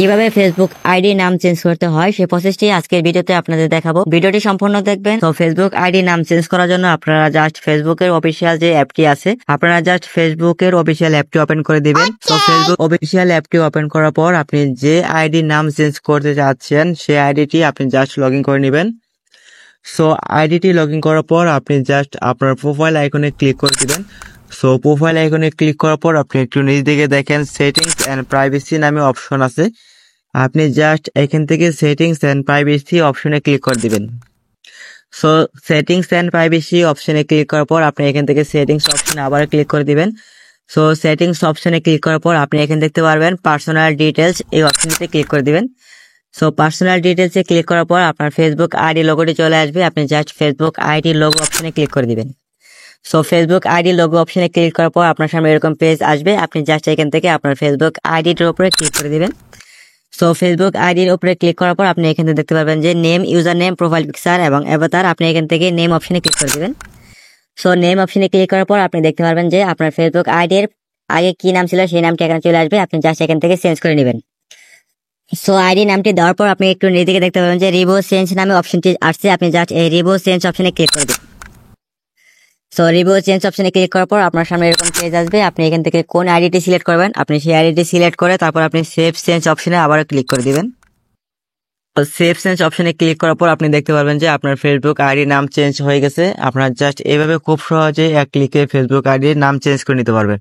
কিভাবে Facebook ID নাম change করতে হয় সেই প্রসেসটি আজকের ভিডিওতে আপনাদের দেখাবো। ভিডিওটি সম্পূর্ণ দেখবেন। তো ফেসবুক আইডি নাম চেঞ্জ করার জন্য আপনারা জাস্ট ফেসবুকের অফিসিয়াল যে অ্যাপটি আছে, আপনারা জাস্ট ফেসবুকের অফিসিয়াল অ্যাপটি ওপেন করে দিবেন। তো ফেসবুক অফিসিয়াল অ্যাপটি ওপেন করার পর আপনি যে আইডি নাম চেঞ্জ করতে চাচ্ছেন সেই আইডিটি আপনি জাস্ট লগ ইন করে নেবেন। সো আইডিটি লগ ইন করার পর আপনি জাস্ট আপনার প্রোফাইল আইকনে ক্লিক করে দিবেন। সো প্রোফাইল আইকনে ক্লিক করার পর আপনি একটু নিচ দিকে দেখেন সেটিংস এন্ড প্রাইভেসি নামে অপশন আছে। আপনি জাস্ট এখান থেকে সেটিংস এন্ড প্রাইভেসি অপশনে ক্লিক করে দিবেন। সো সেটিংস এন্ড প্রাইভেসি অপশনে ক্লিক করার পর আপনি এখান থেকে সেটিংস অপশনে আবার ক্লিক করে দিবেন। সো সেটিংস অপশনে ক্লিক করার পর আপনি এখানে দেখতে পারবেন পার্সোনাল ডিটেলস, এই অপশনটিতে ক্লিক করে দিবেন। সো পার্সোনাল ডিটেলসে ক্লিক করার পর আপনার ফেসবুক আইডি লোগোটি চলে আসবে। আপনি জাস্ট ফেসবুক আইডি লোগো অপশনে ক্লিক করে দিবেন। সো ফেসবুক আইডি লোগো অপশনে ক্লিক করার পর আপনার সামনে এরকম পেজ আসবে। আপনি জাস্ট এখান থেকে আপনার ফেসবুক আইডির উপরে ক্লিক করে দিবেন। সো ফেসবুক আইডির উপরে ক্লিক করার পর আপনি এখান থেকে দেখতে পারবেন যে name, user name, profile picture এবং অ্যাভাতার। আপনি এখান থেকে নেম অপশনে ক্লিক করে দিবেন। সো নেম অপশনে ক্লিক করার পর আপনি দেখতে পারবেন যে আপনার ফেসবুক আইডির আগে কি নাম ছিল সেই নামটি এখানে চলে আসবে। আপনি জাস্ট এখান থেকে চেঞ্জ করে নেবেন। সো আইডি নামটি দেওয়ার পর আপনি একটু নিচে দেখতে পাবেন যে রিভো চেঞ্জ নামে অপশনটি আসছে। আপনি জাস্ট এই রিভো চেঞ্জ অপশনে ক্লিক করে দিন। সো রিভো চেঞ্জ অপশনে ক্লিক করার পর আপনার সামনে এরকম পেজ আসবে। আপনি এখান থেকে কোন আইডিটি সিলেক্ট করবেন, আপনি সেই আইডিটি সিলেক্ট করে তারপর আপনি সেভ চেঞ্জ অপশনে আবার ক্লিক করে দিবেন। তো সেভ চেঞ্জ অপশনে ক্লিক করার পর আপনি দেখতে পারবেন যে আপনার ফেসবুক আইডি নাম চেঞ্জ হয়ে গেছে। আপনারা জাস্ট এইভাবে খুব সহজে এক ক্লিকে ফেসবুক আইডির নাম চেঞ্জ করে নিতে পারবেন।